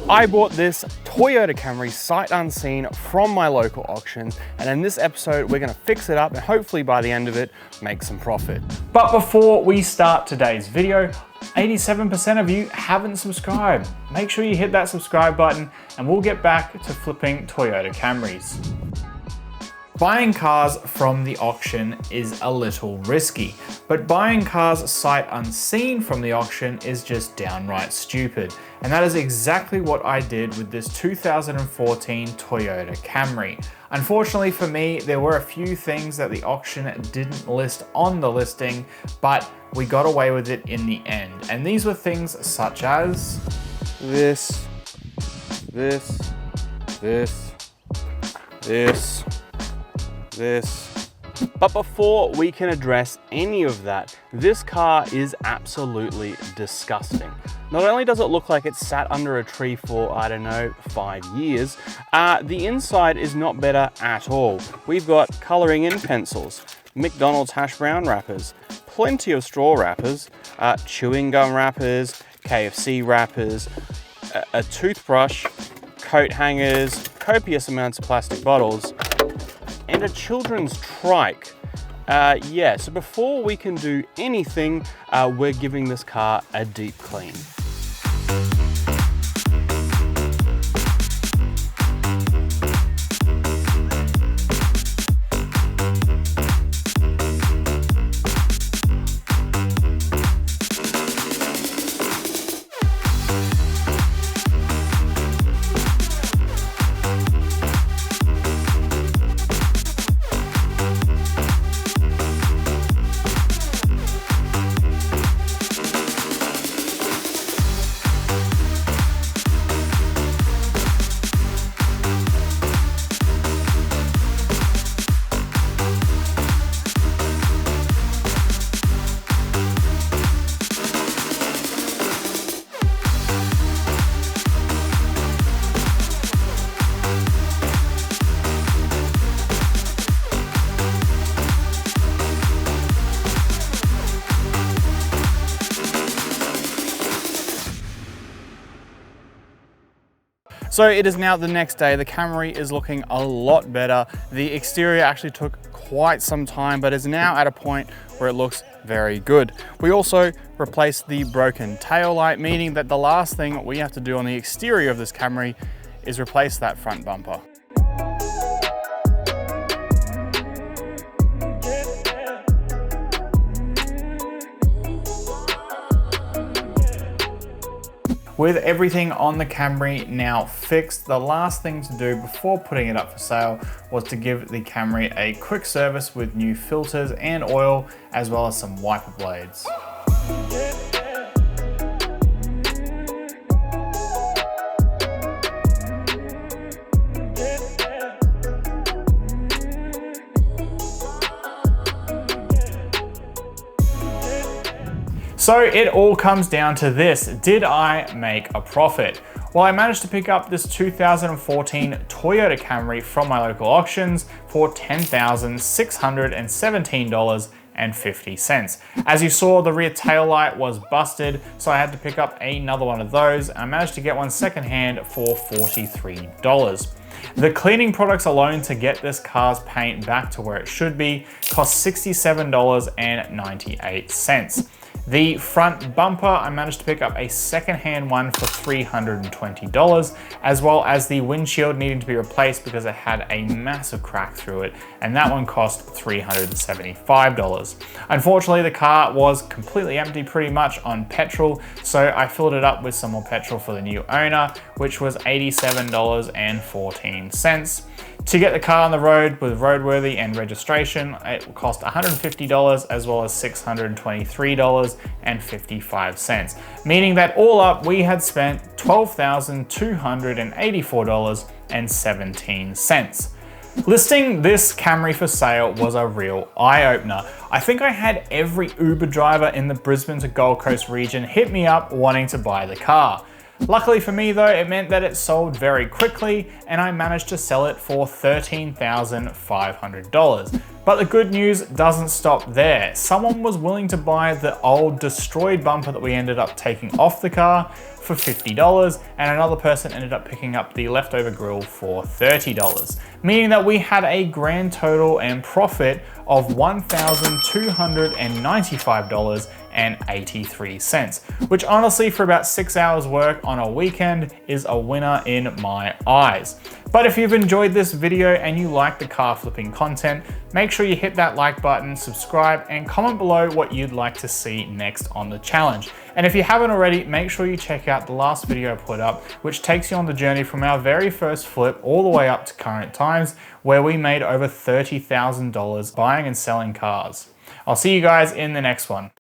I bought this Toyota Camry sight unseen from my local auctions, and in this episode we're going to fix it up and hopefully by the end of it make some profit. But before we start today's video, 87% of you haven't subscribed. Make sure you hit that subscribe button and we'll get back to flipping Toyota Camrys. Buying cars from the auction is a little risky, but buying cars sight unseen from the auction is just downright stupid. And that is exactly what I did with this 2014 Toyota Camry. Unfortunately for me, there were a few things that the auction didn't list on the listing, but we got away with it in the end. And these were things such as this. But before we can address any of that, this car is absolutely disgusting. Not only does it look like it's sat under a tree for, I don't know, 5 years, the inside is not better at all. We've got coloring in pencils, McDonald's hash brown wrappers, plenty of straw wrappers, chewing gum wrappers, KFC wrappers, a toothbrush, coat hangers, copious amounts of plastic bottles, and a children's trike. So before we can do anything, we're giving this car a deep clean. So it is now the next day. The Camry is looking a lot better. The exterior actually took quite some time, but is now at a point where it looks very good. We also replaced the broken tail light, meaning that the last thing we have to do on the exterior of this Camry is replace that front bumper. With everything on the Camry now fixed, the last thing to do before putting it up for sale was to give the Camry a quick service with new filters and oil, as well as some wiper blades. So it all comes down to this: did I make a profit? Well, I managed to pick up this 2014 Toyota Camry from my local auctions for $10,617.50. As you saw, the rear tail light was busted, so I had to pick up another one of those, and I managed to get one secondhand for $43. The cleaning products alone to get this car's paint back to where it should be cost $67.98. The front bumper, I managed to pick up a secondhand one for $320, as well as the windshield needing to be replaced because it had a massive crack through it, and that one cost $375. Unfortunately, the car was completely empty pretty much on petrol, so I filled it up with some more petrol for the new owner, which was $87.14. To get the car on the road with roadworthy and registration, it cost $150 as well as $623.55, meaning that all up we had spent $12,284.17. Listing this Camry for sale was a real eye-opener. I think I had every Uber driver in the Brisbane to Gold Coast region hit me up wanting to buy the car. Luckily for me though, it meant that it sold very quickly and I managed to sell it for $13,500. But the good news doesn't stop there. Someone was willing to buy the old destroyed bumper that we ended up taking off the car for $50, and another person ended up picking up the leftover grille for $30, meaning that we had a grand total and profit of $1,295.83, which honestly for about 6 hours work on a weekend is a winner in my eyes. But if you've enjoyed this video and you like the car flipping content, make sure you hit that like button, subscribe, and comment below what you'd like to see next on the challenge. And if you haven't already, make sure you check out the last video I put up, which takes you on the journey from our very first flip all the way up to current times, where we made over $30,000 buying and selling cars. I'll see you guys in the next one.